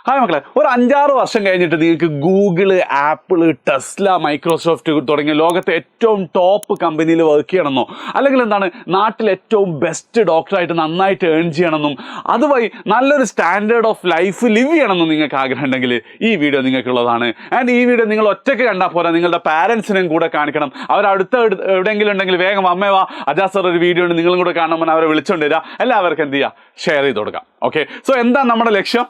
Hi മക്കളെ, ഒരു 5-6 വർഷം കഴിഞ്ഞിട്ട് നിങ്ങൾക്ക് ഗൂഗിള്, ആപ്പിള്, ടെസ്ല, മൈക്രോസോഫ്റ്റ് തുടങ്ങിയ ലോകത്തെ ഏറ്റവും ടോപ്പ് കമ്പനിയിൽ വർക്ക് ചെയ്യണമെന്നോ അല്ലെങ്കിൽ എന്താണ് നാട്ടിൽ ഏറ്റവും ബെസ്റ്റ് ഡോക്ടറായിട്ട് നന്നായിട്ട് ഏൺ ചെയ്യണമെന്നും അതുവഴി നല്ലൊരു സ്റ്റാൻഡേർഡ് ഓഫ് ലൈഫ് ലിവ് ചെയ്യണമെന്നും നിങ്ങൾക്ക് ആഗ്രഹം ഉണ്ടെങ്കിൽ ഈ വീഡിയോ നിങ്ങൾക്കുള്ളതാണ്. ആൻഡ് ഈ വീഡിയോ നിങ്ങൾ ഒറ്റയ്ക്ക് കണ്ടാൽ പോരാ, നിങ്ങളുടെ പാരൻസിനെയും കൂടെ കാണിക്കണം. അവരടുത്ത എവിടെയെങ്കിലും ഉണ്ടെങ്കിൽ വേഗം അമ്മേവാ അജാ സാർ ഒരു വീഡിയോ ഉണ്ട് നിങ്ങളും കൂടെ കാണണമെന്ന് അവരെ വിളിച്ചുകൊണ്ട് തരിക. എല്ലാവർക്കും എന്ത് ചെയ്യുക, ഷെയർ ചെയ്ത് കൊടുക്കാം. ഓക്കെ, സോ എന്താ നമ്മുടെ ലക്ഷ്യം?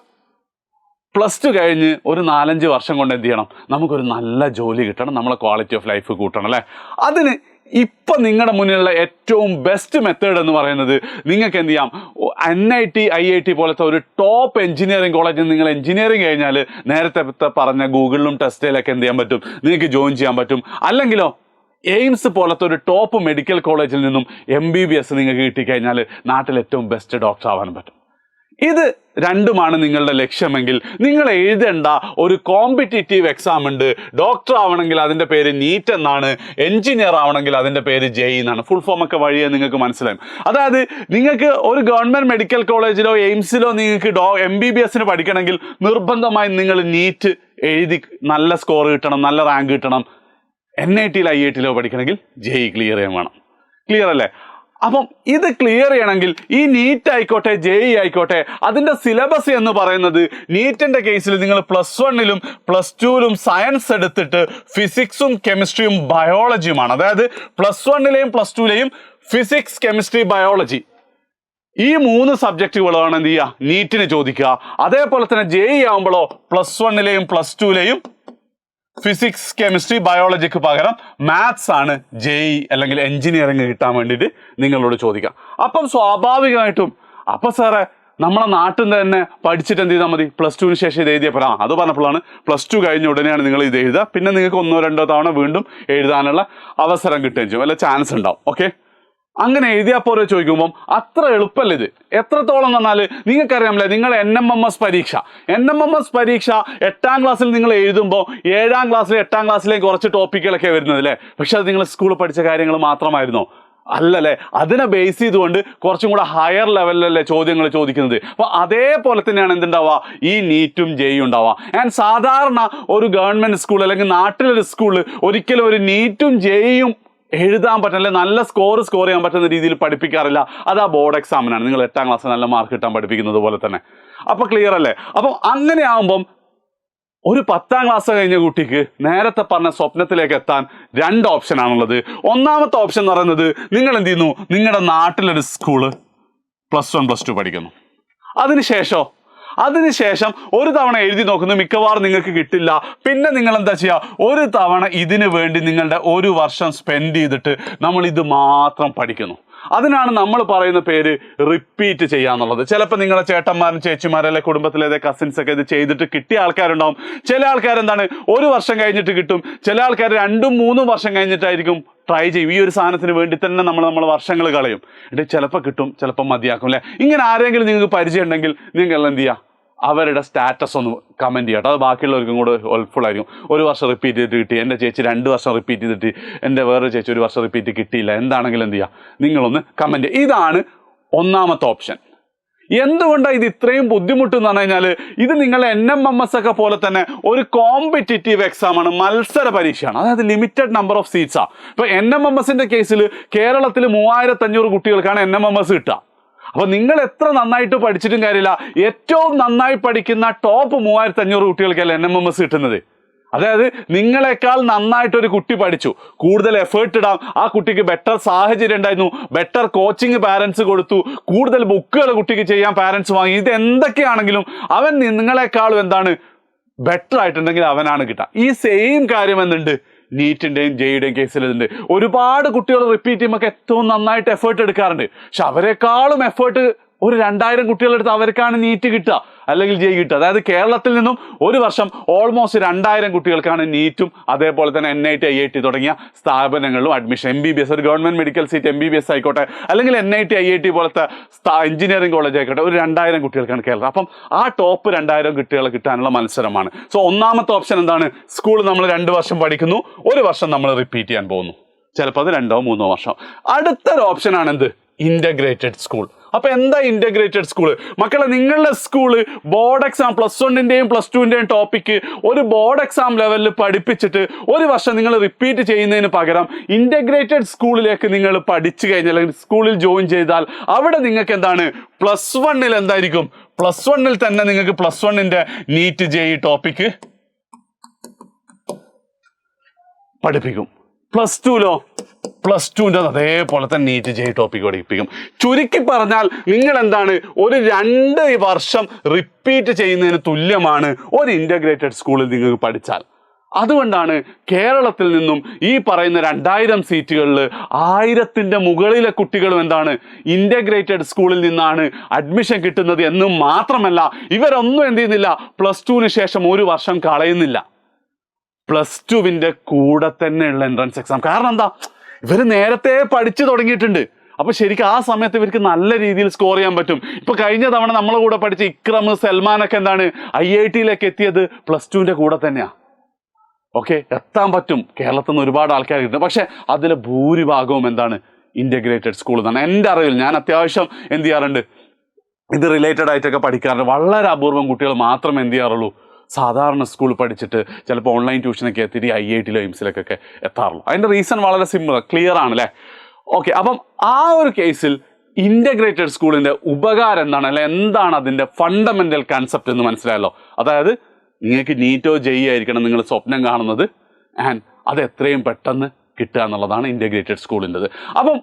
+2 കഴിഞ്ഞ് ഒരു 4-5 വർഷം കൊണ്ട് എന്ത് ചെയ്യണം, നമുക്കൊരു നല്ല ജോലി കിട്ടണം, നമ്മളെ ക്വാളിറ്റി ഓഫ് ലൈഫ് കൂട്ടണം അല്ലേ. അതിന് ഇപ്പം നിങ്ങളുടെ മുന്നിലുള്ള ഏറ്റവും ബെസ്റ്റ് മെത്തേഡ് എന്ന് പറയുന്നത് നിങ്ങൾക്ക് എന്ത് ചെയ്യാം, NIT IIT പോലത്തെ ഒരു ടോപ്പ് എഞ്ചിനീയറിംഗ് കോളേജിൽ നിങ്ങൾ എഞ്ചിനീയറിംഗ് കഴിഞ്ഞാൽ നേരത്തെ പറഞ്ഞ ഗൂഗിളിലും ടെസ്റ്റിലൊക്കെ എന്ത് ചെയ്യാൻ പറ്റും, നിങ്ങൾക്ക് ജോയിൻ ചെയ്യാൻ പറ്റും. അല്ലെങ്കിലോ എയിംസ് പോലത്തെ ഒരു ടോപ്പ് മെഡിക്കൽ കോളേജിൽ നിന്നും MBBS നിങ്ങൾക്ക് കിട്ടിക്കഴിഞ്ഞാൽ നാട്ടിൽ ഏറ്റവും ബെസ്റ്റ് ഡോക്ടർ ആവാൻ പറ്റും. ഇത് രണ്ടുമാണ് നിങ്ങളുടെ ലക്ഷ്യമെങ്കിൽ നിങ്ങൾ എഴുതേണ്ട ഒരു കോമ്പറ്റേറ്റീവ് എക്സാം ഉണ്ട്. ഡോക്ടർ ആവണമെങ്കിൽ അതിൻ്റെ പേര് NEET എന്നാണ്, എഞ്ചിനീയർ ആവണമെങ്കിൽ അതിൻ്റെ പേര് JEE എന്നാണ്. ഫുൾ ഫോം ഒക്കെ വഴിയെ നിങ്ങൾക്ക് മനസ്സിലായും. അതായത് നിങ്ങൾക്ക് ഒരു ഗവൺമെൻറ് മെഡിക്കൽ കോളേജിലോ എയിംസിലോ നിങ്ങൾക്ക് MBBS പഠിക്കണമെങ്കിൽ നിർബന്ധമായും നിങ്ങൾ NEET എഴുതി നല്ല സ്കോർ കിട്ടണം, നല്ല റാങ്ക് കിട്ടണം. NIT IIT പഠിക്കണമെങ്കിൽ JEE ക്ലിയർ ചെയ്യാൻ വേണം. ക്ലിയർ അല്ലേ? അപ്പം ഇത് ക്ലിയർ ചെയ്യണമെങ്കിൽ ഈ NEET ആയിക്കോട്ടെ JEE ആയിക്കോട്ടെ അതിൻ്റെ സിലബസ് എന്ന് പറയുന്നത് നീറ്റിൻ്റെ കേസിൽ നിങ്ങൾ +1-ലും +2-ലും സയൻസ് എടുത്തിട്ട് ഫിസിക്സും കെമിസ്ട്രിയും ബയോളജിയുമാണ്. അതായത് +1-ലെയും +2-ലെയും ഫിസിക്സ്, കെമിസ്ട്രി, ബയോളജി ഈ 3 സബ്ജക്റ്റുകളാണ് എന്ത് ചെയ്യുക, നീറ്റിന് ചോദിക്കുക. അതേപോലെ തന്നെ JEE ആകുമ്പോഴോ +1-ലെയും +2-ലെയും ഫിസിക്സ്, കെമിസ്ട്രി, ബയോളജിക്ക് പകരം മാത്സ് ആണ് JEE അല്ലെങ്കിൽ എഞ്ചിനീയറിംഗ് കിട്ടാൻ വേണ്ടിയിട്ട് നിങ്ങളോട് ചോദിക്കാം. അപ്പം സ്വാഭാവികമായിട്ടും അപ്പം സാറേ നമ്മളെ നാട്ടിൽ നിന്ന് തന്നെ പഠിച്ചിട്ട് എന്ത് ചെയ്താൽ മതി, +2-ന് ശേഷം ഇത് എഴുതിയപ്പോൾ അത് പറഞ്ഞപ്പോഴാണ് +2 കഴിഞ്ഞ ഉടനെയാണ് നിങ്ങൾ ഇത് എഴുതുക. പിന്നെ നിങ്ങൾക്ക് 1-2 തവണ വീണ്ടും എഴുതാനുള്ള അവസരം കിട്ടുകയും ചെയ്യും, അല്ല ചാൻസ് ഉണ്ടാവും. ഓക്കെ, അങ്ങനെ എഴുതിയാൽ പോലെ ചോദിക്കുമ്പം അത്ര എളുപ്പമല്ല ഇത്. എത്രത്തോളം എന്ന് പറഞ്ഞാൽ നിങ്ങൾക്കറിയാമല്ലേ, നിങ്ങൾ NMMS പരീക്ഷ 8ാം ക്ലാസ്സിൽ നിങ്ങൾ എഴുതുമ്പോൾ 7ാം ക്ലാസ്സിലും 8ാം ക്ലാസ്സിലേക്ക് കുറച്ച് ടോപ്പിക്കുകളൊക്കെ വരുന്നത് അല്ലേ. പക്ഷെ അത് നിങ്ങൾ സ്കൂളിൽ പഠിച്ച കാര്യങ്ങൾ മാത്രമായിരുന്നോ? അല്ലല്ലേ. അതിനെ ബേസ് ചെയ്തുകൊണ്ട് കുറച്ചും കൂടെ ഹയർ ലെവലിലല്ലേ ചോദ്യങ്ങൾ ചോദിക്കുന്നത്. അപ്പോൾ അതേപോലെ തന്നെയാണ് എന്തുണ്ടാവുക, ഈ നീറ്റും JEE ഉണ്ടാവുക. ആൻഡ് സാധാരണ ഒരു ഗവൺമെൻറ് സ്കൂൾ അല്ലെങ്കിൽ നാട്ടിലൊരു സ്കൂളിൽ ഒരിക്കലും ഒരു നീറ്റും JEE എഴുതാൻ പറ്റില്ല, നല്ല സ്കോർ ചെയ്യാൻ പറ്റുന്ന രീതിയിൽ പഠിപ്പിക്കാറില്ല. അത് ആ ബോർഡ് എക്സാമിനാണ്. നിങ്ങൾ 8ാം ക്ലാസ്സിൽ നല്ല മാർക്ക് കിട്ടാൻ പഠിപ്പിക്കുന്നത് പോലെ തന്നെ. അപ്പോൾ ക്ലിയർ അല്ലേ? അപ്പം അങ്ങനെ ആകുമ്പം ഒരു 10ാം ക്ലാസ് കഴിഞ്ഞ കുട്ടിക്ക് നേരത്തെ പറഞ്ഞ സ്വപ്നത്തിലേക്ക് എത്താൻ 2 ഓപ്ഷനാണുള്ളത്. ഒന്നാമത്തെ ഓപ്ഷൻ എന്ന് പറയുന്നത് നിങ്ങൾ എന്ത് ചെയ്യുന്നു, നിങ്ങളുടെ നാട്ടിലൊരു സ്കൂള് +1 +2 പഠിക്കുന്നു. അതിനുശേഷം ഒരു തവണ എഴുതി നോക്കുന്നു, മിക്കവാറും നിങ്ങൾക്ക് കിട്ടില്ല. പിന്നെ നിങ്ങൾ എന്താ ചെയ്യുക, ഒരു തവണ ഇതിനു വേണ്ടി നിങ്ങളുടെ 1 വർഷം സ്പെൻഡ് ചെയ്തിട്ട് നമ്മൾ ഇത് മാത്രം പഠിക്കുന്നു. അതിനാണ് നമ്മൾ പറയുന്ന പേര് റിപ്പീറ്റ് ചെയ്യാന്നുള്ളത്. ചിലപ്പോൾ നിങ്ങളുടെ ചേട്ടന്മാരും ചേച്ചിമാരും അല്ലെ കുടുംബത്തിലെ കസിൻസ് ഒക്കെ ഇത് ചെയ്തിട്ട് കിട്ടിയ ആൾക്കാരുണ്ടാവും. ചില ആൾക്കാരെന്താണ് 1 വർഷം കഴിഞ്ഞിട്ട് കിട്ടും, ചില ആൾക്കാർ 2-3 വർഷം കഴിഞ്ഞിട്ടായിരിക്കും ട്രൈ ചെയ്യും. ഈ ഒരു സാധനത്തിന് വേണ്ടി തന്നെ നമ്മൾ വർഷങ്ങൾ കളയും. എന്നിട്ട് ചിലപ്പോൾ കിട്ടും, ചിലപ്പോൾ മതിയാക്കും അല്ലേ. ഇങ്ങനെ ആരെങ്കിലും നിങ്ങൾക്ക് പരിചയം ഉണ്ടെങ്കിൽ നിങ്ങൾ എന്ത് ചെയ്യുക, അവരുടെ സ്റ്റാറ്റസ് ഒന്ന് കമൻറ്റ് ചെയ്യട്ടോ. അത് ബാക്കിയുള്ളവർക്കും കൂടെ ഹെൽപ്ഫുൾ ആയിരിക്കും. 1 വർഷം റിപ്പീറ്റ് ചെയ്തിട്ട് കിട്ടി, എൻ്റെ ചേച്ചി 2 വർഷം റിപ്പീറ്റ് ചെയ്തിട്ട്, എൻ്റെ വേറൊരു ചേച്ചി 1 വർഷം റിപ്പീറ്റ് കിട്ടിയില്ല, എന്താണെങ്കിലും എന്ത് ചെയ്യുക, നിങ്ങളൊന്ന് കമൻറ്റ് ചെയ്യുക. ഇതാണ് ഒന്നാമത്തെ ഓപ്ഷൻ. എന്തുകൊണ്ടാണ് ഇത് ഇത്രയും ബുദ്ധിമുട്ടെന്ന് പറഞ്ഞു കഴിഞ്ഞാൽ ഇത് നിങ്ങളെ NMMS ഒക്കെ പോലെ തന്നെ ഒരു കോമ്പറ്റേറ്റീവ് എക്സാമാണ്, മത്സര പരീക്ഷയാണ്. അതായത് ലിമിറ്റഡ് നമ്പർ ഓഫ് സീറ്റ്സാണ്. ഇപ്പോൾ NMMSൻ്റെ കേസിൽ കേരളത്തിൽ 3500 കുട്ടികൾക്കാണ് NMMS കിട്ടുക. അപ്പോൾ നിങ്ങൾ എത്ര നന്നായിട്ട് പഠിച്ചിട്ടും കാര്യമില്ല, ഏറ്റവും നന്നായി പഠിക്കുന്ന ടോപ്പ് 3500 കുട്ടികൾക്കല്ല NMMS കിട്ടുന്നത്. അതായത് നിങ്ങളെക്കാൾ നന്നായിട്ടൊരു കുട്ടി പഠിച്ചു, കൂടുതൽ എഫേർട്ട് ഇടാം, ആ കുട്ടിക്ക് ബെറ്റർ സാഹചര്യം ഉണ്ടായിരുന്നു, ബെറ്റർ കോച്ചിങ് പാരൻസ് കൊടുത്തു, കൂടുതൽ ബുക്കുകൾ കുട്ടിക്ക് ചെയ്യാൻ പാരൻസ് വാങ്ങി, ഇത് എന്തൊക്കെയാണെങ്കിലും അവൻ നിങ്ങളെക്കാളും എന്താണ് ബെറ്റർ ആയിട്ടുണ്ടെങ്കിൽ അവനാണ് കിട്ടുക. ഈ സെയിം കാര്യം എന്തുണ്ട് നീറ്റിൻ്റെയും JEEയുടെയും കേസിലുണ്ട്. ഒരുപാട് കുട്ടികൾ റിപ്പീറ്റ് ചെയ്യുമ്പോൾ ഏറ്റവും നന്നായിട്ട് എഫേർട്ട് എടുക്കാറുണ്ട്. പക്ഷെ അവരെക്കാളും എഫേർട്ട് ഒരു 2000 കുട്ടികളെടുത്ത് അവർക്കാണ് നീറ്റ് കിട്ടുക അല്ലെങ്കിൽ JEE കിട്ടുക. അതായത് കേരളത്തിൽ നിന്നും 1 വർഷം ഓൾമോസ്റ്റ് 2000 കുട്ടികൾക്കാണ് നീറ്റും അതേപോലെ തന്നെ NIT IIT തുടങ്ങിയ സ്ഥാപനങ്ങളിലും അഡ്മിഷൻ. MBBS ഒരു ഗവൺമെൻറ് മെഡിക്കൽ സീറ്റ് MBBS ആയിക്കോട്ടെ അല്ലെങ്കിൽ NIT IIT പോലത്തെ എഞ്ചിനീയറിംഗ് കോളേജ് ആയിക്കോട്ടെ, ഒരു 2000 കുട്ടികൾക്കാണ് കേരളം. അപ്പം ആ ടോപ്പ് 2000 കുട്ടികളെ കിട്ടാനുള്ള മത്സരമാണ്. സോ ഒന്നാമത്തെ ഓപ്ഷൻ എന്താണ്, സ്കൂൾ നമ്മൾ 2 വർഷം പഠിക്കുന്നു, 1 വർഷം നമ്മൾ റിപ്പീറ്റ് ചെയ്യാൻ പോകുന്നു. ചിലപ്പോൾ അത് 2-3 വർഷം. അടുത്തൊരു ഓപ്ഷനാണ് എന്ത്, ഇൻ്റഗ്രേറ്റഡ് സ്കൂൾ. അപ്പൊ എന്താ ഇന്റഗ്രേറ്റഡ് സ്കൂള്? മക്കളെ, നിങ്ങളുടെ സ്കൂള് ബോർഡ് എക്സാം +1-ന്റെയും +2-ന്റെയും ടോപ്പിക്ക് ഒരു ബോർഡ് എക്സാം ലെവലിൽ പഠിപ്പിച്ചിട്ട് ഒരു വർഷം നിങ്ങൾ റിപ്പീറ്റ് ചെയ്യുന്നതിന് പകരം ഇന്റഗ്രേറ്റഡ് സ്കൂളിലേക്ക് നിങ്ങൾ പഠിച്ചു കഴിഞ്ഞാൽ, അല്ലെങ്കിൽ സ്കൂളിൽ ജോയിൻ ചെയ്താൽ, അവിടെ നിങ്ങൾക്ക് എന്താണ് +1-ൽ എന്തായിരിക്കും, +1-ൽ തന്നെ നിങ്ങൾക്ക് +1-ന്റെ നീറ്റ് JEE ടോപ്പിക്ക് പഠിപ്പിക്കും. +2-ലോ +2-ന്റെ അതേപോലെ തന്നെ നീറ്റ് JEE ടോപ്പിക്ക് പഠിപ്പിക്കും. ചുരുക്കി പറഞ്ഞാൽ നിങ്ങൾ എന്താണ് ഒരു 2 വർഷം റിപ്പീറ്റ് ചെയ്യുന്നതിന് തുല്യമാണ് ഒരു ഇന്റഗ്രേറ്റഡ് സ്കൂളിൽ നിങ്ങൾക്ക് പഠിച്ചാൽ. അതുകൊണ്ടാണ് കേരളത്തിൽ നിന്നും ഈ പറയുന്ന 2000 സീറ്റുകളിൽ 1000-ന്റെ മുകളിലെ കുട്ടികളും എന്താണ് ഇന്റഗ്രേറ്റഡ് സ്കൂളിൽ നിന്നാണ് അഡ്മിഷൻ കിട്ടുന്നത് എന്ന് മാത്രമല്ല, ഇവരൊന്നും എന്ത് ചെയ്യുന്നില്ല, +2-ന് ശേഷം ഒരു വർഷം കളയുന്നില്ല. +2-ന്റെ കൂടെ തന്നെയുള്ള എൻട്രൻസ് എക്സാം. കാരണം എന്താ, ഇവർ നേരത്തെ പഠിച്ചു തുടങ്ങിയിട്ടുണ്ട്. അപ്പൊ ശരിക്കും ആ സമയത്ത് ഇവർക്ക് നല്ല രീതിയിൽ സ്കോർ ചെയ്യാൻ പറ്റും. ഇപ്പൊ കഴിഞ്ഞ തവണ നമ്മളെ കൂടെ പഠിച്ച ഇക്രം, സൽമാനൊക്കെ എന്താണ് IIT-യിലേക്ക് എത്തിയത് +2-ന്റെ കൂടെ തന്നെയാ. ഓക്കെ, എത്താൻ പറ്റും. കേരളത്തിൽ നിന്ന് ഒരുപാട് ആൾക്കാർ കിട്ടും. പക്ഷെ അതിൽ ഭൂരിഭാഗവും എന്താണ് ഇന്റഗ്രേറ്റഡ് സ്കൂൾ എന്നാണ് എൻ്റെ അറിവിൽ. ഞാൻ അത്യാവശ്യം എന്ത് ചെയ്യാറുണ്ട്, ഇത് റിലേറ്റഡ് ആയിട്ടൊക്കെ പഠിക്കാറുണ്ട്. വളരെ അപൂർവം കുട്ടികൾ മാത്രമേ എന്ത് ചെയ്യാറുള്ളൂ, സാധാരണ സ്കൂൾ പഠിച്ചിട്ട് ചിലപ്പോൾ ഓൺലൈൻ ട്യൂഷനൊക്കെ എത്തിയിട്ട് IIT-ലോ എയിംസിലേക്കൊക്കെ എത്താറുള്ളൂ. അതിൻ്റെ റീസൺ വളരെ സിമ്പിൾ, ക്ലിയർ ആണല്ലേ? ഓക്കെ, അപ്പം ആ ഒരു കേസിൽ ഇന്റഗ്രേറ്റഡ് സ്കൂളിൻ്റെ ഉപകാരം എന്താണ്, അല്ലെ എന്താണ് അതിൻ്റെ ഫണ്ടമെന്റൽ കൺസെപ്റ്റ് എന്ന് മനസ്സിലായല്ലോ. അതായത് നിങ്ങൾക്ക് നീറ്റോ JEE ആയിരിക്കണം നിങ്ങൾ സ്വപ്നം കാണുന്നത്, ആൻഡ് അത് എത്രയും പെട്ടെന്ന് കിട്ടുക എന്നുള്ളതാണ് ഇന്റഗ്രേറ്റഡ് സ്കൂളിൻ്റെത്. അപ്പം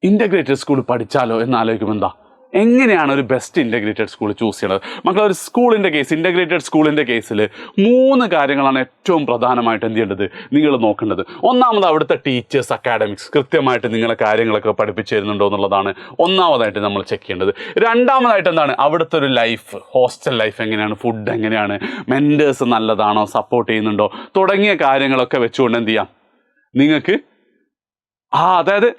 ഇന്റഗ്രേറ്റഡ് സ്കൂൾ പഠിച്ചാലോ എന്നാലോചിക്കുമ്പോൾ എന്താ, എങ്ങനെയാണ് ഒരു ബെസ്റ്റ് ഇന്റഗ്രേറ്റഡ് സ്കൂൾ ചൂസ് ചെയ്യണത്? മക്കൾ, ഒരു സ്കൂളിൻ്റെ കേസ്, ഇന്റഗ്രേറ്റഡ് സ്കൂളിൻ്റെ കേസിൽ 3 കാര്യങ്ങളാണ് ഏറ്റവും പ്രധാനമായിട്ട് എന്ത് ചെയ്യേണ്ടത്, നിങ്ങൾ നോക്കേണ്ടത്. ഒന്നാമത് അവിടുത്തെ ടീച്ചേഴ്സ്, അക്കാഡമിക്സ് കൃത്യമായിട്ട് നിങ്ങളെ കാര്യങ്ങളൊക്കെ പഠിപ്പിച്ചു തരുന്നുണ്ടോ എന്നുള്ളതാണ് ഒന്നാമതായിട്ട് നമ്മൾ ചെക്ക് ചെയ്യേണ്ടത്. രണ്ടാമതായിട്ട് എന്താണ്, അവിടുത്തെ ഒരു ലൈഫ്, ഹോസ്റ്റൽ ലൈഫ് എങ്ങനെയാണ്, ഫുഡ് എങ്ങനെയാണ്, മെൻറ്റേഴ്സ് നല്ലതാണോ, സപ്പോർട്ട് ചെയ്യുന്നുണ്ടോ, തുടങ്ങിയ കാര്യങ്ങളൊക്കെ വെച്ചുകൊണ്ട് എന്ത് ചെയ്യാം നിങ്ങൾക്ക് അതായത്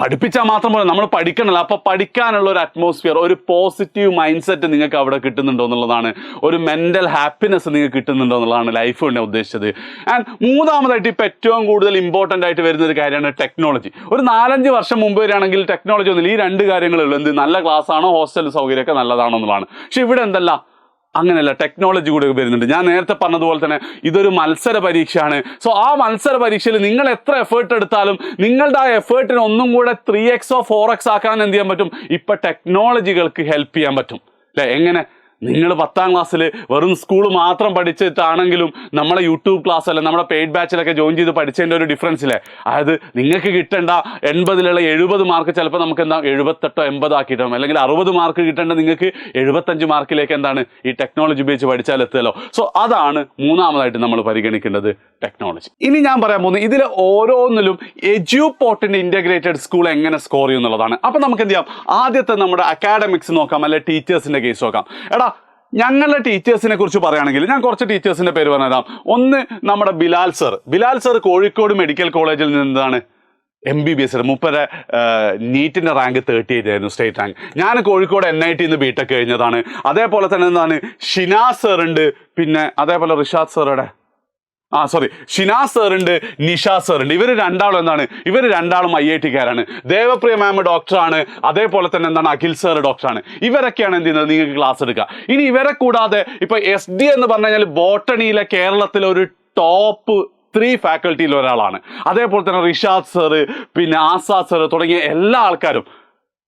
പഠിപ്പിച്ചാൽ മാത്രം പോലെ നമ്മൾ പഠിക്കണമല്ലോ. അപ്പോൾ പഠിക്കാനുള്ള ഒരു അറ്റ്മോസ്ഫിയർ, ഒരു പോസിറ്റീവ് മൈൻഡ് സെറ്റ് നിങ്ങൾക്ക് അവിടെ കിട്ടുന്നുണ്ടോ എന്നുള്ളതാണ്, ഒരു മെൻ്റൽ ഹാപ്പിനെസ് നിങ്ങൾക്ക് കിട്ടുന്നുണ്ടോ എന്നുള്ളതാണ് ലൈഫ് കൊണ്ട് ഉദ്ദേശിച്ചത്. ആൻഡ് മൂന്നാമതായിട്ട് ഇപ്പോൾ ഏറ്റവും കൂടുതൽ ഇമ്പോർട്ടൻ്റ് ആയിട്ട് വരുന്ന ഒരു കാര്യമാണ് ടെക്നോളജി. ഒരു 4-5 വർഷം മുമ്പ് വരികയാണെങ്കിൽ ടെക്നോളജി ഒന്നുമില്ല, ഈ 2 കാര്യങ്ങളുള്ളൂ. എന്ത്, നല്ല ക്ലാസ് ആണോ, ഹോസ്റ്റൽ സൗകര്യമൊക്കെ നല്ലതാണോ എന്നുള്ളതാണ്. പക്ഷെ ഇവിടെ എന്തല്ല, അങ്ങനെയല്ല, ടെക്നോളജി കൂടെ വരുന്നുണ്ട്. ഞാൻ നേരത്തെ പറഞ്ഞതുപോലെ തന്നെ ഇതൊരു മത്സര പരീക്ഷയാണ്. സോ ആ മത്സര പരീക്ഷയിൽ നിങ്ങൾ എത്ര എഫേർട്ട് എടുത്താലും നിങ്ങളുടെ ആ എഫേർട്ടിന് ഒന്നും കൂടെ 3x 4x ആക്കാൻ എന്ത് ചെയ്യാൻ പറ്റും, ഇപ്പം ടെക്നോളജികൾക്ക് ഹെൽപ്പ് ചെയ്യാൻ പറ്റും അല്ലേ? എങ്ങനെ, നിങ്ങൾ 10ാം ക്ലാസ്സിൽ വെറും സ്കൂൾ മാത്രം പഠിച്ചിട്ടാണെങ്കിലും നമ്മളെ യൂട്യൂബ് ക്ലാസ് അല്ല നമ്മുടെ പെയ്ഡ് ബാച്ചിലൊക്കെ ജോയിൻ ചെയ്ത് പഠിച്ചതിൻ്റെ ഒരു ഡിഫറൻസ് ഇല്ലേ? അതായത് നിങ്ങൾക്ക് കിട്ടേണ്ട 80-ലുള്ള 70 മാർക്ക് ചിലപ്പോൾ നമുക്ക് എന്താ 78 80 ആക്കിയിട്ടാവും, അല്ലെങ്കിൽ 60 മാർക്ക് കിട്ടേണ്ട നിങ്ങൾക്ക് 75 മാർക്കിലേക്ക് എന്താണ് ഈ ടെക്നോളജി ഉപയോഗിച്ച് പഠിച്ചാൽ എത്തുമല്ലോ. സോ അതാണ് മൂന്നാമതായിട്ട് നമ്മൾ പരിഗണിക്കേണ്ടത്, ടെക്നോളജി. ഇനി ഞാൻ പറയാൻ പോകുന്നത് ഇതിൽ ഓരോന്നിലും എഡ്യൂപോർട്ടിൻ്റെ ഇന്റഗ്രേറ്റഡ് സ്കൂൾ എങ്ങനെ സ്കോർ ചെയ്യും എന്നുള്ളതാണ്. അപ്പം നമുക്ക് എന്ത് ചെയ്യാം, ആദ്യത്തെ നമ്മുടെ അക്കാഡമിക്സ് നോക്കാം, അല്ലെ ടീച്ചേഴ്സിൻ്റെ കേസ് നോക്കാം. എടാ, ഞങ്ങളുടെ ടീച്ചേഴ്സിനെ കുറിച്ച് പറയുകയാണെങ്കിൽ ഞാൻ കുറച്ച് ടീച്ചേഴ്സിൻ്റെ പേര് പറഞ്ഞുതരാം. ഒന്ന് നമ്മുടെ ബിലാൽ സർ കോഴിക്കോട് മെഡിക്കൽ കോളേജിൽ നിന്നാണ് MBBS. മൂപ്പരെ നീറ്റിൻ്റെ റാങ്ക് 38 ആയിരുന്നു, സ്റ്റേറ്റ് റാങ്ക്. ഞാൻ കോഴിക്കോട് NIT-ന്ന് BTech കഴിഞ്ഞതാണ്. അതേപോലെ തന്നെ എന്താണ് ഷിനാസ് സർ ഉണ്ട്, പിന്നെ അതേപോലെ റിഷാദ് സാറുടെ ഷിനാസ് സർ ഉണ്ട്, നിഷാദ് സർ ഉണ്ട്. ഇവർ രണ്ടാളും എന്താണ്, ഇവർ രണ്ടാളും IIT-കാരാണ്. ദേവപ്രിയ മാം ഡോക്ടറാണ്, അതേപോലെ തന്നെ എന്താണ് അഖിൽ സർ ഡോക്ടറാണ്. ഇവരൊക്കെയാണ് എന്ത് ചെയ്യുന്നത്, നിങ്ങൾക്ക് ക്ലാസ് എടുക്കുക. ഇനി ഇവരെ കൂടാതെ ഇപ്പൊ SD എന്ന് പറഞ്ഞു കഴിഞ്ഞാൽ ബോട്ടണിയിലെ കേരളത്തിലെ ഒരു ടോപ്പ് 3 ഫാക്കൽറ്റിയിൽ ഒരാളാണ്. അതേപോലെ തന്നെ റിഷാദ് സർ, പിന്നെ ആസാദ് സർ തുടങ്ങിയ എല്ലാ ആൾക്കാരും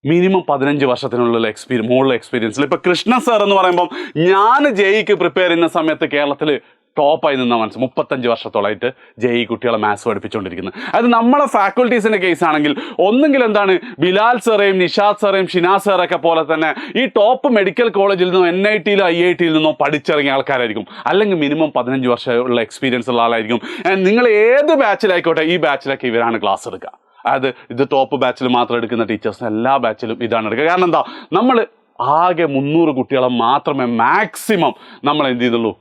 മിനിമം 15 വർഷത്തിനുള്ള എക്സ്പീരിയൻസിൽ. ഇപ്പൊ കൃഷ്ണ സർ എന്ന് പറയുമ്പം ഞാൻ JEE-ക്ക് പ്രിപ്പയർ ചെയ്യുന്ന സമയത്ത് കേരളത്തിൽ ടോപ്പായി നിന്ന മനസ്സ് 35 വർഷത്തോളമായിട്ട് JEE കുട്ടികളെ മാത്സ് പഠിപ്പിച്ചുകൊണ്ടിരിക്കുന്നത്. അതായത് നമ്മളെ ഫാക്കൽറ്റീസിൻ്റെ കേസ് ആണെങ്കിൽ ഒന്നുകിൽ എന്താണ് ബിലാൽ സാറേയും നിഷാദ് സാറേയും ഷിനാസ് സാറൊക്കെ പോലെ തന്നെ ഈ ടോപ്പ് മെഡിക്കൽ കോളേജിൽ നിന്നോ NIT-യിലോ IIT-യിൽ നിന്നോ പഠിച്ചിറങ്ങിയ ആൾക്കാരായിരിക്കും, അല്ലെങ്കിൽ മിനിമം 15 വർഷമുള്ള എക്സ്പീരിയൻസ് ഉള്ള ആളായിരിക്കും. നിങ്ങൾ ഏത് ബാച്ചിലായിക്കോട്ടെ, ഈ ബാച്ചിലൊക്കെ ഇവരാണ് ക്ലാസ് എടുക്കുക. അതായത് ഇത് ടോപ്പ് ബാച്ചിൽ മാത്രം എടുക്കുന്ന ടീച്ചേഴ്സ് എല്ലാ ബാച്ചിലും ഇതാണ് എടുക്കുക. കാരണം എന്താ, നമ്മൾ ആകെ 300 കുട്ടികളെ മാത്രമേ മാക്സിമം നമ്മൾ എന്ത് ചെയ്തുള്ളൂ,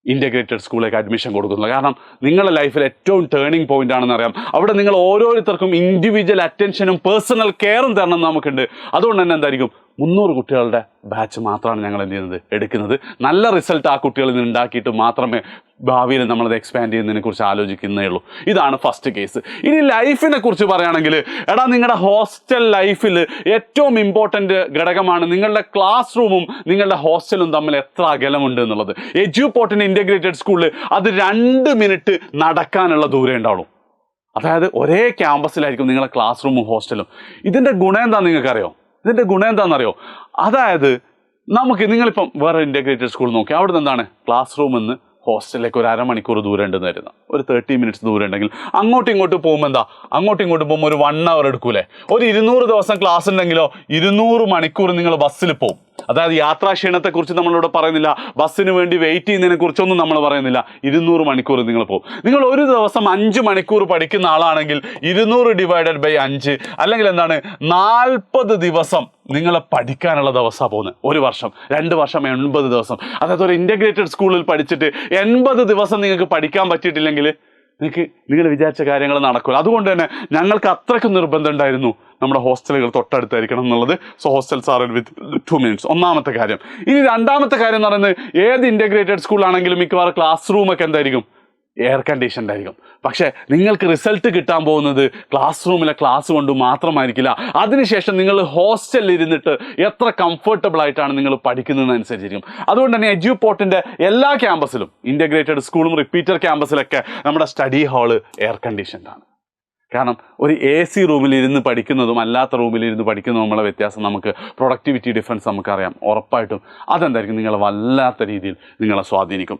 ഇൻ്റഗ്രേറ്റഡ് സ്കൂളിലേക്ക് അഡ്മിഷൻ കൊടുക്കുന്നത്. കാരണം നിങ്ങളുടെ ലൈഫിൽ ഏറ്റവും ടേണിംഗ് പോയിന്റ് ആണെന്ന് അറിയാം. അവിടെ നിങ്ങൾ ഓരോരുത്തർക്കും ഇൻഡിവിജ്വൽ അറ്റൻഷനും പേഴ്സണൽ കെയറും തരണം നമുക്കുണ്ട്. അതുകൊണ്ട് തന്നെ എന്തായിരിക്കും 300 കുട്ടികളുടെ ബാച്ച് മാത്രമാണ് ഞങ്ങൾ എന്ത് ചെയ്യുന്നത്, എടുക്കുന്നത്. നല്ല റിസൾട്ട് ആ കുട്ടികളിൽ നിന്ന് ഉണ്ടാക്കിയിട്ട് മാത്രമേ ഭാവിയിൽ നമ്മളത് എക്സ്പാൻഡ് ചെയ്യുന്നതിനെ കുറിച്ച് ആലോചിക്കുന്നേ ഉള്ളൂ. ഇതാണ് ഫസ്റ്റ് കേസ്. ഇനി ലൈഫിനെ കുറിച്ച് പറയുകയാണെങ്കിൽ, എടാ നിങ്ങളുടെ ഹോസ്റ്റൽ ലൈഫിൽ ഏറ്റവും ഇമ്പോർട്ടൻ്റ് ഘടകമാണ് നിങ്ങളുടെ ക്ലാസ് റൂമും നിങ്ങളുടെ ഹോസ്റ്റലും തമ്മിൽ എത്ര അകലമുണ്ട് എന്നുള്ളത്. എഡ്യൂപോർട്ടിന് ഇൻ്റഗ്രേറ്റഡ് സ്കൂളിൽ അത് 2 മിനിറ്റ് നടക്കാനുള്ള ദൂരം ഉണ്ടാവുള്ളൂ. അതായത് ഒരേ ക്യാമ്പസിലായിരിക്കും നിങ്ങളുടെ ക്ലാസ് റൂമും ഹോസ്റ്റലും. ഇതിൻ്റെ ഗുണം എന്താണെന്ന് നിങ്ങൾക്കറിയോ? ഇതിൻ്റെ ഗുണം എന്താണെന്നറിയോ? അതായത് നിങ്ങളിപ്പം വേറെ ഇൻ്റഗ്രേറ്റഡ് സ്കൂൾ നോക്കി, അവിടെ നിന്ന് എന്താണ് ക്ലാസ് റൂമിൽ നിന്ന് ഹോസ്റ്റലിലേക്ക് ഒരു അരമണിക്കൂർ ദൂരം ഉണ്ടെന്ന് വരുന്നത്, ഒരു 30 മിനിറ്റ്സ് ദൂരം ഉണ്ടെങ്കിൽ അങ്ങോട്ടും ഇങ്ങോട്ടും പോകുമ്പോൾ പോകുമ്പോൾ ഒരു 1 അവർ എടുക്കൂലേ? ഒരു 200 ദിവസം ക്ലാസ് ഉണ്ടെങ്കിലോ 200 മണിക്കൂർ നിങ്ങൾ ബസ്സിൽ പോകും. അതായത് യാത്രാക്ഷീണത്തെക്കുറിച്ച് നമ്മളിവിടെ പറയുന്നില്ല, ബസ്സിന് വേണ്ടി വെയിറ്റ് ചെയ്യുന്നതിനെ കുറിച്ചൊന്നും നമ്മൾ പറയുന്നില്ല. 200 മണിക്കൂർ നിങ്ങൾ പോകും. നിങ്ങൾ ഒരു ദിവസം 5 മണിക്കൂർ പഠിക്കുന്ന ആളാണെങ്കിൽ 200 ഡിവൈഡഡ് ബൈ 5, അല്ലെങ്കിൽ 40 ദിവസം നിങ്ങൾ പഠിക്കാനുള്ള ദിവസമാണ് പോകുന്നത്. ഒരു വർഷം 2 വർഷം 80 ദിവസം. അതായത് ഒരു ഇൻ്റഗ്രേറ്റഡ് സ്കൂളിൽ പഠിച്ചിട്ട് 80 ദിവസം നിങ്ങൾക്ക് പഠിക്കാൻ പറ്റിയിട്ടില്ലെങ്കിൽ നിങ്ങൾ വിചാരിച്ച കാര്യങ്ങൾ നടക്കില്ല. അതുകൊണ്ട് തന്നെ ഞങ്ങൾക്ക് അത്രയ്ക്ക് നിർബന്ധം ഉണ്ടായിരുന്നു നമ്മുടെ ഹോസ്റ്റലുകൾ തൊട്ടടുത്തായിരിക്കണം എന്നുള്ളത്. So hostels are with 2 minutes. ഒന്നാമത്തെ കാര്യം. ഇനി രണ്ടാമത്തെ കാര്യം എന്ന് പറയുന്നത്, ഏത് ഇൻ്റഗ്രേറ്റഡ് സ്കൂളാണെങ്കിലും മിക്കവാറും ക്ലാസ് റൂമൊക്കെ എന്തായിരിക്കും? എയർ കണ്ടീഷൻഡ് ആയിരിക്കും. പക്ഷേ നിങ്ങൾക്ക് റിസൾട്ട് കിട്ടാൻ പോകുന്നത് ക്ലാസ് റൂമിലെ ക്ലാസ് കൊണ്ട് മാത്രമായിരിക്കില്ല. അതിനുശേഷം നിങ്ങൾ ഹോസ്റ്റലിൽ ഇരുന്നിട്ട് എത്ര കംഫർട്ടബിൾ ആയിട്ടാണ് നിങ്ങൾ പഠിക്കുന്നതെന്നനുസരിച്ചിരിക്കും. അതുകൊണ്ട് തന്നെ എഡ്യൂപോർട്ടിൻ്റെ എല്ലാ ക്യാമ്പസിലും, ഇൻ്റഗ്രേറ്റഡ് സ്കൂളും റിപ്പീറ്റർ ക്യാമ്പസിലൊക്കെ നമ്മുടെ സ്റ്റഡി ഹാള് എയർ കണ്ടീഷൻഡ് ആണ്. കാരണം ഒരു AC റൂമിൽ ഇരുന്ന് പഠിക്കുന്നതും അല്ലാത്ത റൂമിൽ ഇരുന്ന് പഠിക്കുന്നതും നമ്മളെ വ്യത്യാസം, നമുക്ക് പ്രൊഡക്ടിവിറ്റി ഡിഫറൻസ് നമുക്കറിയാം. ഉറപ്പായിട്ടും അതെന്തായിരിക്കും? നിങ്ങളെ വല്ലാത്ത രീതിയിൽ നിങ്ങളെ സ്വാധീനിക്കും.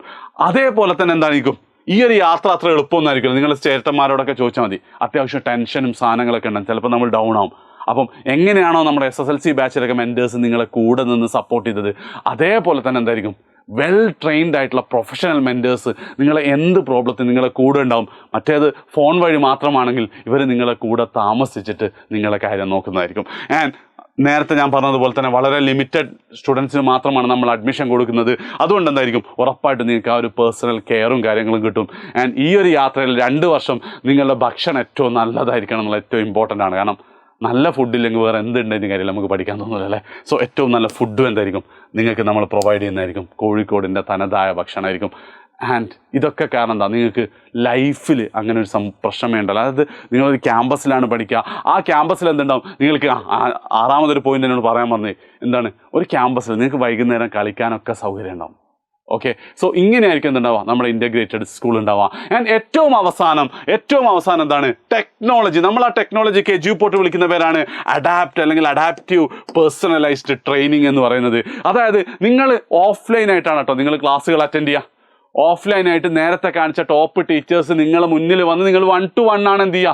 അതേപോലെ തന്നെ എന്തായിരിക്കും? ഈ ഒരു യാത്ര അത്ര എളുപ്പമൊന്നായിരിക്കും. നിങ്ങൾ ചേട്ടന്മാരോടൊക്കെ ചോദിച്ചാൽ മതി. അത്യാവശ്യം ടെൻഷനും സാധനങ്ങളൊക്കെ ഉണ്ടാകും. ചിലപ്പോൾ നമ്മൾ ഡൗൺ ആവും. അപ്പം എങ്ങനെയാണോ നമ്മുടെ SSLC ബാച്ചിലൊക്കെ മെൻറ്റേഴ്സ് നിങ്ങളെ കൂടെ നിന്ന് സപ്പോർട്ട് ചെയ്തത്, അതേപോലെ തന്നെ എന്തായിരിക്കും? വെൽ ട്രെയിൻഡ് ആയിട്ടുള്ള പ്രൊഫഷണൽ മെൻറ്റേഴ്സ് നിങ്ങളെ എന്ത് പ്രോബ്ലത്തിൽ നിങ്ങളെ കൂടെ ഉണ്ടാവും. മറ്റേത് ഫോൺ വഴി മാത്രമാണെങ്കിൽ ഇവർ നിങ്ങളെ കൂടെ താമസിച്ചിട്ട് നിങ്ങളെ കാര്യം നോക്കുന്നതായിരിക്കും. ആൻഡ് നേരത്തെ ഞാൻ പറഞ്ഞതുപോലെ തന്നെ വളരെ ലിമിറ്റഡ് സ്റ്റുഡൻസിന് മാത്രമാണ് നമ്മൾ അഡ്മിഷൻ കൊടുക്കുന്നത്. അതുകൊണ്ട് എന്തായിരിക്കും? ഉറപ്പായിട്ടും നിങ്ങൾക്ക് ആ ഒരു പേഴ്സണൽ കെയറും കാര്യങ്ങളും കിട്ടും. ആൻഡ് ഈ ഒരു യാത്രയിൽ 2 വർഷം നിങ്ങളുടെ ഭക്ഷണം ഏറ്റവും നല്ലതായിരിക്കണം എന്നുള്ള ഏറ്റവും ഇമ്പോർട്ടൻ്റ് ആണ്. കാരണം നല്ല ഫുഡില്ലെങ്കിൽ വേറെ എന്തുണ്ടെങ്കിലും കാര്യമില്ല, നമുക്ക് പഠിക്കാൻ തോന്നില്ല അല്ലേ? സോ ഏറ്റവും നല്ല ഫുഡും എന്തായിരിക്കും? നിങ്ങൾക്ക് നമ്മൾ പ്രൊവൈഡ് ചെയ്യുന്നതായിരിക്കും. കോഴിക്കോടിൻ്റെ തനതായ ഭക്ഷണമായിരിക്കും. ആൻഡ് ഇതൊക്കെ കാരണം എന്താ? നിങ്ങൾക്ക് ലൈഫിൽ അങ്ങനെ ഒരു പ്രശ്നമേ ഉണ്ടല്ലോ. അതായത് നിങ്ങളൊരു ക്യാമ്പസിലാണ് പഠിക്കുക. ആ ക്യാമ്പസിൽ എന്തുണ്ടാവും? നിങ്ങൾക്ക് 6ാമതൊരു പോയിന്റ് എന്നോട് പറയാൻ പറഞ്ഞത് എന്താണ്? ഒരു ക്യാമ്പസിൽ നിങ്ങൾക്ക് വൈകുന്നേരം കളിക്കാനൊക്കെ സൗകര്യം ഉണ്ടാവും. ഓക്കെ, സോ ഇങ്ങനെയായിരിക്കും എന്തുണ്ടാവുക? നമ്മുടെ ഇൻ്റഗ്രേറ്റഡ് സ്കൂൾ ഉണ്ടാവുക. ആൻഡ് ഏറ്റവും അവസാനം എന്താണ്? ടെക്നോളജി. നമ്മൾ ആ ടെക്നോളജിക്ക് എഡ്യൂപോർട്ട് വിളിക്കുന്ന പേരാണ് അഡാപ്റ്റ് അല്ലെങ്കിൽ അഡാപ്റ്റീവ് പേഴ്സണലൈസ്ഡ് ട്രെയിനിങ് എന്ന് പറയുന്നത്. അതായത് നിങ്ങൾ ഓഫ്ലൈനായിട്ടാണ് കേട്ടോ നിങ്ങൾ ക്ലാസ്സുകൾ അറ്റൻഡ് ചെയ്യുക. ഓഫ്ലൈനായിട്ട് നേരത്തെ കാണിച്ച ടോപ്പ് ടീച്ചേഴ്സ് നിങ്ങളെ മുന്നിൽ വന്ന് നിങ്ങൾ 1-to-1 ആണ് എന്ത് ചെയ്യുക,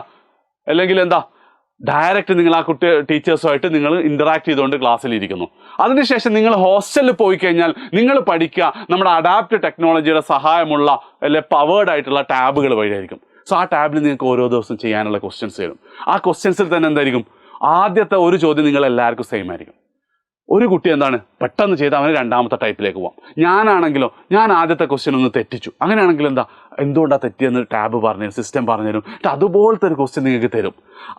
അല്ലെങ്കിൽ എന്താ ഡയറക്റ്റ് നിങ്ങൾ ആ ടീച്ചേഴ്സുമായിട്ട് നിങ്ങൾ ഇൻറ്ററാക്ട് ചെയ്തുകൊണ്ട് ക്ലാസ്സിലിരിക്കുന്നു. അതിനുശേഷം നിങ്ങൾ ഹോസ്റ്റലിൽ പോയി കഴിഞ്ഞാൽ നിങ്ങൾ പഠിക്കുക നമ്മുടെ അഡാപ്റ്റ് ടെക്നോളജിയുടെ സഹായമുള്ള പവേർഡ് ആയിട്ടുള്ള ടാബുകൾ വഴിയായിരിക്കും. സോ ആ ടാബിൽ നിങ്ങൾക്ക് ഓരോ ദിവസം ചെയ്യാനുള്ള ക്വസ്റ്റ്യൻസ് തരും. ആ ക്വസ്റ്റ്യൻസിൽ തന്നെ എന്തായിരിക്കും? ആദ്യത്തെ ഒരു ചോദ്യം നിങ്ങൾ എല്ലാവർക്കും സെയിം ആയിരിക്കും. ഒരു കുട്ടി എന്താണ് പെട്ടെന്ന് ചെയ്ത് അവന് 2ാമത്തെ ടൈപ്പിലേക്ക് പോകാം. ഞാനാണെങ്കിലോ ഞാൻ ആദ്യത്തെ ക്വസ്റ്റ്യൻ ഒന്ന് തെറ്റിച്ചു. അങ്ങനെയാണെങ്കിൽ എന്തുകൊണ്ടാണ് തെറ്റിയെന്ന് ടാബ് പറഞ്ഞുതരും, സിസ്റ്റം പറഞ്ഞുതരും. അതുപോലത്തെ ഒരു ക്വസ്റ്റ്യൻ നിങ്ങൾക്ക് തരും.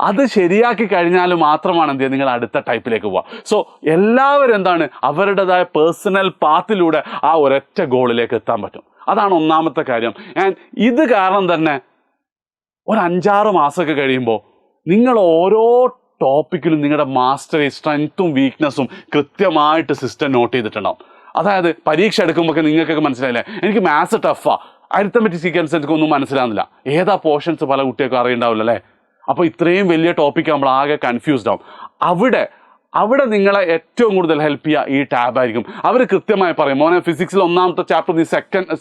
അത് ശരിയാക്കി കഴിഞ്ഞാൽ മാത്രമാണ് എന്ത് ചെയ്യുക? നിങ്ങൾ അടുത്ത ടൈപ്പിലേക്ക് പോവുക. സോ എല്ലാവരും എന്താണ് അവരുടേതായ പേഴ്സണൽ പാത്തിലൂടെ ആ ഒരൊറ്റ ഗോളിലേക്ക് എത്താൻ പറ്റും. അതാണ് ഒന്നാമത്തെ കാര്യം. ആൻഡ് ഇത് കാരണം തന്നെ ഒരു 5-6 മാസമൊക്കെ കഴിയുമ്പോൾ നിങ്ങൾ ഓരോ ടോപ്പിക്കിലും നിങ്ങളുടെ മാസ്റ്ററി സ്ട്രെങ്ത്തും വീക്ക്നെസ്സും കൃത്യമായിട്ട് സിസ്റ്റം നോട്ട് ചെയ്തിട്ടുണ്ടാവും. അതായത് പരീക്ഷ എടുക്കുമ്പോൾ നിങ്ങൾക്കൊക്കെ മനസ്സിലായില്ലേ, എനിക്ക് മാത്സ് ടഫാ, അരിത്തമെറ്റിക് സീക്വൻസ് എനിക്കൊന്നും മനസ്സിലാകുന്നില്ല, ഏതാ പോർഷൻസ് പല കുട്ടികൾക്കും അറിയണ്ടാവില്ല അല്ലേ? അപ്പോൾ ഇത്രയും വലിയ ടോപ്പിക്ക് ആകുമ്പോൾ ആകെ കൺഫ്യൂസ്ഡ് ആവും. അവിടെ നിങ്ങളെ ഏറ്റവും കൂടുതൽ ഹെൽപ്പ് ചെയ്യുക ഈ ടാബായിരിക്കും. അവർ കൃത്യമായി പറയും, മോനെ ഫിസിക്സിൽ 1ാമത്തെ ചാപ്റ്റർ നീ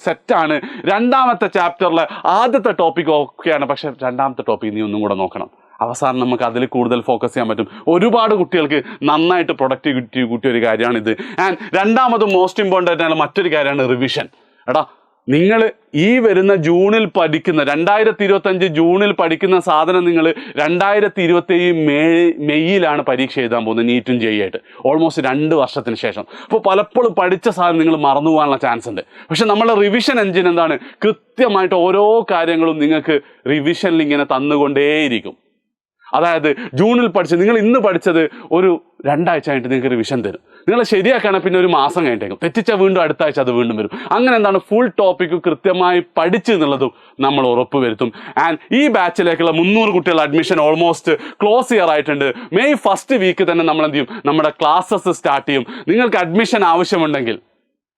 സെറ്റാണ്, 2ാമത്തെ ചാപ്റ്ററിൽ ആദ്യത്തെ ടോപ്പിക് ഓക്കെയാണ്, പക്ഷേ 2ാമത്തെ ടോപ്പിക് നീ ഒന്നും കൂടെ നോക്കണം. അവസാനം നമുക്ക് അതിൽ കൂടുതൽ ഫോക്കസ് ചെയ്യാൻ പറ്റും. ഒരുപാട് കുട്ടികൾക്ക് നന്നായിട്ട് പ്രൊഡക്ടിവിറ്റി കൂട്ടിയ ഒരു കാര്യമാണിത്. ആൻഡ് 2ാമതും മോസ്റ്റ് ഇമ്പോർട്ടൻ്റ് ആയിട്ടുള്ള മറ്റൊരു കാര്യമാണ് റിവിഷൻ. എടാ നിങ്ങൾ ഈ വരുന്ന ജൂണിൽ പഠിക്കുന്ന 2025 ജൂണിൽ പഠിക്കുന്ന സാധനം നിങ്ങൾ 2027 മെയ്യിലാണ് പരീക്ഷ എഴുതാൻ പോകുന്നത്, നീറ്റും ജെഇയായിട്ട്. ഓൾമോസ്റ്റ് 2 വർഷത്തിന് ശേഷം. അപ്പോൾ പലപ്പോഴും പഠിച്ച സാധനം നിങ്ങൾ മറന്നു പോകാനുള്ള ചാൻസ് ഉണ്ട്. പക്ഷെ നമ്മളെ റിവിഷൻ എഞ്ചിൻ എന്താണ്? കൃത്യമായിട്ട് ഓരോ കാര്യങ്ങളും നിങ്ങൾക്ക് റിവിഷനിൽ ഇങ്ങനെ തന്നുകൊണ്ടേയിരിക്കും. അതായത് ജൂണിൽ പഠിച്ചത് നിങ്ങൾ ഇന്ന് പഠിച്ചത് ഒരു 2 ആഴ്ച കഴിഞ്ഞിട്ട് നിങ്ങൾക്ക് റിവിഷൻ തരും. നിങ്ങൾ ശരിയാക്കുകയാണെങ്കിൽ പിന്നെ ഒരു മാസം കഴിഞ്ഞിട്ടേക്കും, തെറ്റിച്ചാൽ വീണ്ടും അടുത്ത ആഴ്ച അത് വീണ്ടും വരും. അങ്ങനെ എന്താണ് ഫുൾ ടോപ്പിക്ക് കൃത്യമായി പഠിച്ചു എന്നുള്ളതും നമ്മൾ ഉറപ്പ് വരുത്തും. ആൻഡ് ഈ ബാച്ചിലേക്കുള്ള 300 കുട്ടികൾ അഡ്മിഷൻ ഓൾമോസ്റ്റ് ക്ലോസ് ചെയ്യാറായിട്ടുണ്ട്. മെയ് 1st വീക്ക് തന്നെ നമ്മൾ എന്ത് ചെയ്യും, നമ്മുടെ ക്ലാസ്സസ് സ്റ്റാർട്ട് ചെയ്യും. നിങ്ങൾക്ക് അഡ്മിഷൻ ആവശ്യമുണ്ടെങ്കിൽ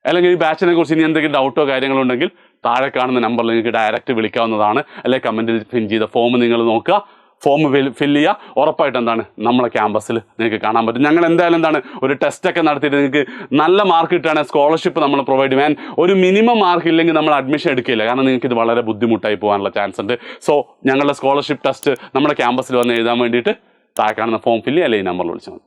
അല്ലെങ്കിൽ ഈ ബാച്ചിനെ കുറിച്ച് ഇനി എന്തെങ്കിലും ഡൗട്ടോ കാര്യങ്ങളോ ഉണ്ടെങ്കിൽ താഴെ കാണുന്ന നമ്പറിൽ നിങ്ങൾക്ക് ഡയറക്റ്റ് വിളിക്കാവുന്നതാണ്. അല്ലെങ്കിൽ കമൻറ്റിൽ ഫിൽ ചെയ്ത ഫോം നിങ്ങൾ നോക്കുക, ഫോം ഫില്ല് ചെയ്യുക. ഉറപ്പായിട്ട് എന്താണ് നമ്മളെ ക്യാമ്പസിൽ നിങ്ങൾക്ക് കാണാൻ പറ്റും. ഞങ്ങൾ എന്തായാലും എന്താണ് ഒരു ടെസ്റ്റൊക്കെ നടത്തിയിട്ട് നിങ്ങൾക്ക് നല്ല മാർക്ക് കിട്ടുകയാണെങ്കിൽ സ്കോളർഷിപ്പ് നമ്മൾ പ്രൊവൈഡ് ചെയ്യും. ആൻഡ് ഒരു മിനിമം മാർക്ക് ഇല്ലെങ്കിൽ നമ്മൾ അഡ്മിഷൻ എടുക്കില്ല, കാരണം നിങ്ങൾക്ക് ഇത് വളരെ ബുദ്ധിമുട്ടായി പോകാനുള്ള ചാൻസ് ഉണ്ട്. സോ ഞങ്ങളുടെ സ്കോളർഷിപ്പ് ടെസ്റ്റ് നമ്മുടെ ക്യാമ്പസിൽ വന്ന് എഴുതാൻ വേണ്ടിയിട്ട് താഴെ കാണുന്ന ഫോം ഫില്ല് ചെയ്യുക, അല്ലെങ്കിൽ ഈ നമ്പറിൽ വിളിച്ചാൽ മതി.